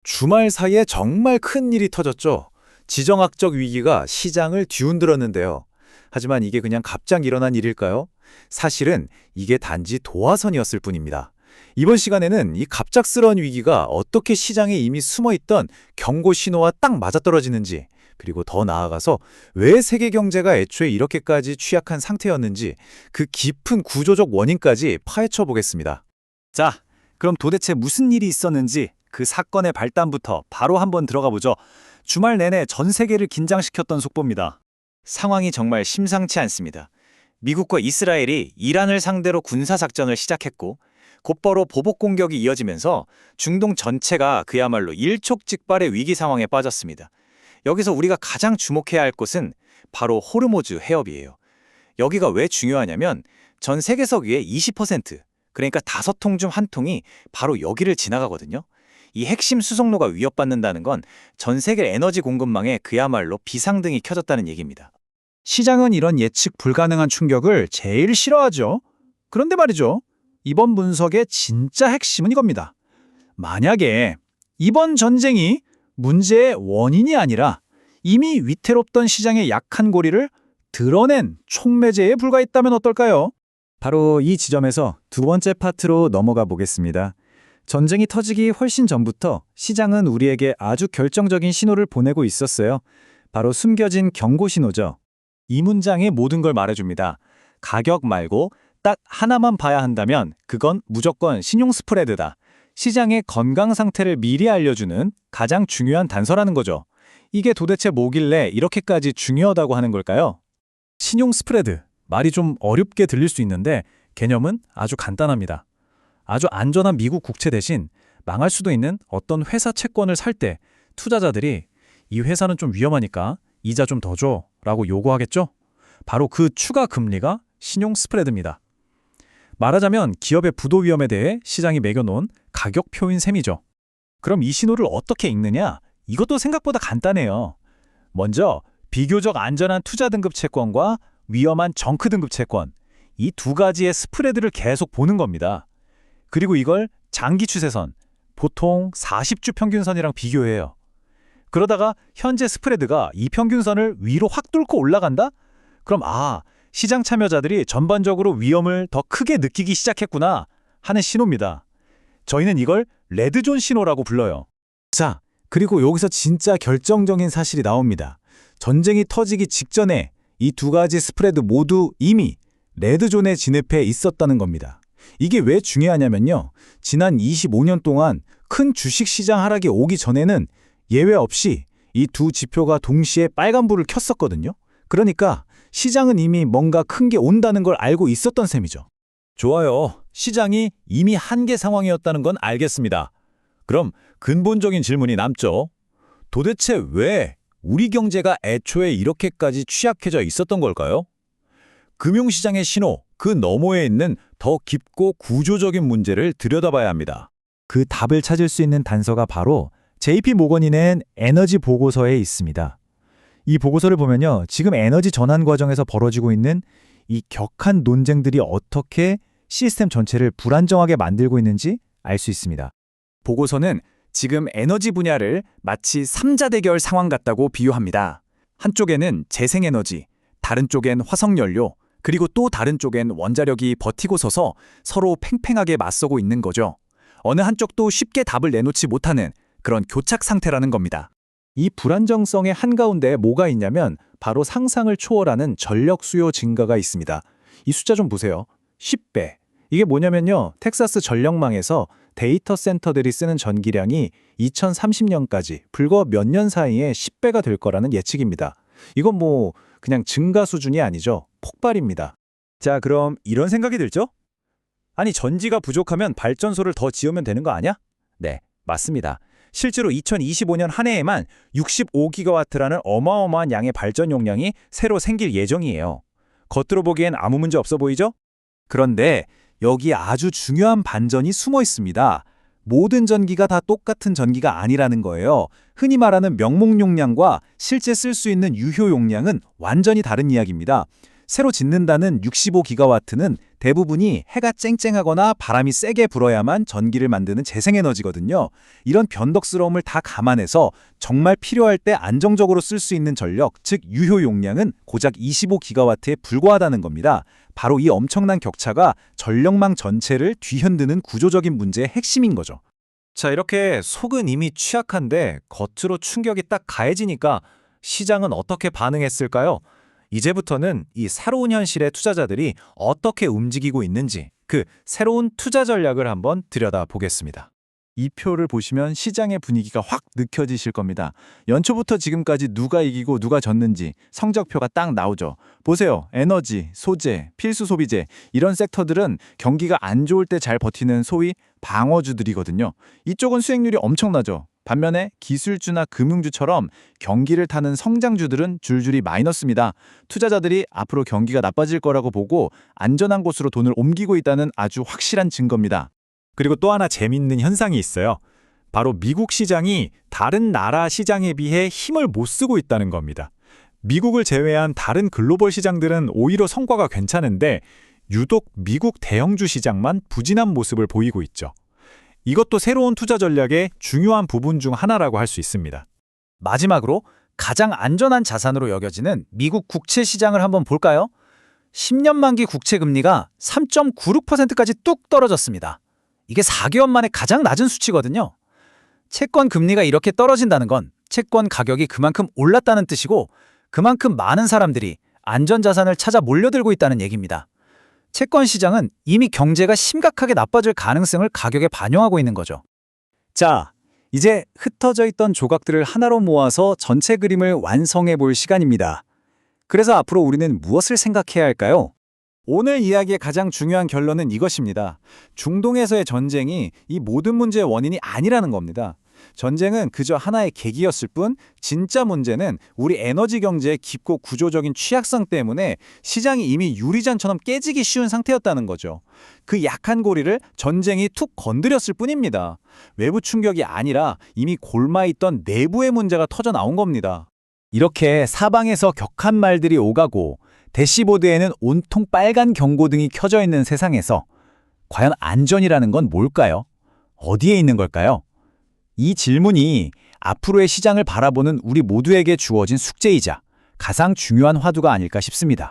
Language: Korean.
주말 사이에 정말 큰 일이 터졌죠. 지정학적 위기가 시장을 뒤흔들었는데요. 하지만 이게 그냥 갑자기 일어난 일일까요? 사실은 이게 단지 도화선이었을 뿐입니다. 이번 시간에는 이 갑작스러운 위기가 어떻게 시장에 이미 숨어있던 경고 신호와 딱 맞아떨어지는지, 그리고 더 나아가서 왜 세계 경제가 애초에 이렇게까지 취약한 상태였는지 그 깊은 구조적 원인까지 파헤쳐 보겠습니다. 자, 그럼 도대체 무슨 일이 있었는지 그 사건의 발단부터 바로 한번 들어가 보죠. 주말 내내 전 세계를 긴장시켰던 속보입니다. 상황이 정말 심상치 않습니다. 미국과 이스라엘이 이란을 상대로 군사작전을 시작했고 곧바로 보복 공격이 이어지면서 중동 전체가 그야말로 일촉즉발의 위기 상황에 빠졌습니다. 여기서 우리가 가장 주목해야 할 곳은 바로 호르무즈 해협이에요. 여기가 왜 중요하냐면 전 세계석 위의 20%, 그러니까 5통 중 1통이 바로 여기를 지나가거든요. 이 핵심 수송로가 위협받는다는 건 전 세계 에너지 공급망에 그야말로 비상등이 켜졌다는 얘기입니다. 시장은 이런 예측 불가능한 충격을 제일 싫어하죠. 그런데 말이죠. 이번 분석의 진짜 핵심은 이겁니다. 만약에 이번 전쟁이 문제의 원인이 아니라 이미 위태롭던 시장의 약한 고리를 드러낸 촉매제에 불과했다면 어떨까요? 바로 이 지점에서 두 번째 파트로 넘어가 보겠습니다. 전쟁이 터지기 훨씬 전부터 시장은 우리에게 아주 결정적인 신호를 보내고 있었어요. 바로 숨겨진 경고 신호죠. 이 문장이 모든 걸 말해줍니다. 가격 말고 딱 하나만 봐야 한다면 그건 무조건 신용 스프레드다. 시장의 건강 상태를 미리 알려주는 가장 중요한 단서라는 거죠. 이게 도대체 뭐길래 이렇게까지 중요하다고 하는 걸까요? 신용 스프레드, 말이 좀 어렵게 들릴 수 있는데 개념은 아주 간단합니다. 아주 안전한 미국 국채 대신 망할 수도 있는 어떤 회사 채권을 살 때 투자자들이 이 회사는 좀 위험하니까 이자 좀 더 줘 라고 요구하겠죠? 바로 그 추가 금리가 신용 스프레드입니다. 말하자면 기업의 부도 위험에 대해 시장이 매겨놓은 가격표인 셈이죠. 그럼 이 신호를 어떻게 읽느냐? 이것도 생각보다 간단해요. 먼저 비교적 안전한 투자 등급 채권과 위험한 정크 등급 채권, 이 두 가지의 스프레드를 계속 보는 겁니다. 그리고 이걸 장기 추세선, 보통 40주 평균선이랑 비교해요. 그러다가 현재 스프레드가 이 평균선을 위로 확 뚫고 올라간다? 그럼 시장 참여자들이 전반적으로 위험을 더 크게 느끼기 시작했구나 하는 신호입니다. 저희는 이걸 레드존 신호라고 불러요. 자, 그리고 여기서 진짜 결정적인 사실이 나옵니다. 전쟁이 터지기 직전에 이 두 가지 스프레드 모두 이미 레드존에 진입해 있었다는 겁니다. 이게 왜 중요하냐면요. 지난 25년 동안 큰 주식시장 하락이 오기 전에는 예외 없이 이 두 지표가 동시에 빨간불을 켰었거든요. 그러니까 시장은 이미 뭔가 큰 게 온다는 걸 알고 있었던 셈이죠. 좋아요. 시장이 이미 한계 상황이었다는 건 알겠습니다. 그럼 근본적인 질문이 남죠. 도대체 왜 우리 경제가 애초에 이렇게까지 취약해져 있었던 걸까요? 금융시장의 신호, 그 너머에 있는 더 깊고 구조적인 문제를 들여다봐야 합니다. 그 답을 찾을 수 있는 단서가 바로 JP 모건이 낸 에너지 보고서에 있습니다. 이 보고서를 보면요. 지금 에너지 전환 과정에서 벌어지고 있는 이 격한 논쟁들이 어떻게 시스템 전체를 불안정하게 만들고 있는지 알 수 있습니다. 보고서는 지금 에너지 분야를 마치 3자 대결 상황 같다고 비유합니다. 한쪽에는 재생에너지, 다른 쪽엔 화석연료, 그리고 또 다른 쪽엔 원자력이 버티고 서서 서로 팽팽하게 맞서고 있는 거죠. 어느 한쪽도 쉽게 답을 내놓지 못하는 그런 교착 상태라는 겁니다. 이 불안정성의 한가운데 뭐가 있냐면 바로 상상을 초월하는 전력 수요 증가가 있습니다. 이 숫자 좀 보세요. 10배. 이게 뭐냐면요. 텍사스 전력망에서 데이터 센터들이 쓰는 전기량이 2030년까지 불과 몇 년 사이에 10배가 될 거라는 예측입니다. 이건 그냥 증가 수준이 아니죠. 폭발입니다. 자, 그럼 이런 생각이 들죠? 아니, 전지가 부족하면 발전소를 더 지으면 되는 거 아니야? 네, 맞습니다. 실제로 2025년 한 해에만 65기가와트라는 어마어마한 양의 발전 용량이 새로 생길 예정이에요. 겉으로 보기엔 아무 문제 없어 보이죠? 그런데 여기 아주 중요한 반전이 숨어 있습니다. 모든 전기가 다 똑같은 전기가 아니라는 거예요. 흔히 말하는 명목 용량과 실제 쓸 수 있는 유효 용량은 완전히 다른 이야기입니다. 새로 짓는다는 65기가와트는 대부분이 해가 쨍쨍하거나 바람이 세게 불어야만 전기를 만드는 재생에너지거든요. 이런 변덕스러움을 다 감안해서 정말 필요할 때 안정적으로 쓸 수 있는 전력, 즉 유효 용량은 고작 25기가와트에 불과하다는 겁니다. 바로 이 엄청난 격차가 전력망 전체를 뒤흔드는 구조적인 문제의 핵심인 거죠. 자, 이렇게 속은 이미 취약한데 겉으로 충격이 딱 가해지니까 시장은 어떻게 반응했을까요? 이제부터는 이 새로운 현실의 투자자들이 어떻게 움직이고 있는지 그 새로운 투자 전략을 한번 들여다보겠습니다. 이 표를 보시면 시장의 분위기가 확 느껴지실 겁니다. 연초부터 지금까지 누가 이기고 누가 졌는지 성적표가 딱 나오죠. 보세요. 에너지, 소재, 필수 소비재 이런 섹터들은 경기가 안 좋을 때 잘 버티는 소위 방어주들이거든요. 이쪽은 수익률이 엄청나죠. 반면에 기술주나 금융주처럼 경기를 타는 성장주들은 줄줄이 마이너스입니다. 투자자들이 앞으로 경기가 나빠질 거라고 보고 안전한 곳으로 돈을 옮기고 있다는 아주 확실한 증거입니다. 그리고 또 하나 재밌는 현상이 있어요. 바로 미국 시장이 다른 나라 시장에 비해 힘을 못 쓰고 있다는 겁니다. 미국을 제외한 다른 글로벌 시장들은 오히려 성과가 괜찮은데 유독 미국 대형주 시장만 부진한 모습을 보이고 있죠. 이것도 새로운 투자 전략의 중요한 부분 중 하나라고 할 수 있습니다. 마지막으로 가장 안전한 자산으로 여겨지는 미국 국채 시장을 한번 볼까요? 10년 만기 국채 금리가 3.96%까지 뚝 떨어졌습니다. 이게 4개월 만에 가장 낮은 수치거든요. 채권 금리가 이렇게 떨어진다는 건 채권 가격이 그만큼 올랐다는 뜻이고 그만큼 많은 사람들이 안전자산을 찾아 몰려들고 있다는 얘기입니다. 채권 시장은 이미 경제가 심각하게 나빠질 가능성을 가격에 반영하고 있는 거죠. 자, 이제 흩어져 있던 조각들을 하나로 모아서 전체 그림을 완성해 볼 시간입니다. 그래서 앞으로 우리는 무엇을 생각해야 할까요? 오늘 이야기의 가장 중요한 결론은 이것입니다. 중동에서의 전쟁이 이 모든 문제의 원인이 아니라는 겁니다. 전쟁은 그저 하나의 계기였을 뿐 진짜 문제는 우리 에너지 경제의 깊고 구조적인 취약성 때문에 시장이 이미 유리잔처럼 깨지기 쉬운 상태였다는 거죠. 그 약한 고리를 전쟁이 툭 건드렸을 뿐입니다. 외부 충격이 아니라 이미 골마있던 내부의 문제가 터져 나온 겁니다. 이렇게 사방에서 격한 말들이 오가고 대시보드에는 온통 빨간 경고등이 켜져 있는 세상에서 과연 안전이라는 건 뭘까요? 어디에 있는 걸까요? 이 질문이 앞으로의 시장을 바라보는 우리 모두에게 주어진 숙제이자 가장 중요한 화두가 아닐까 싶습니다.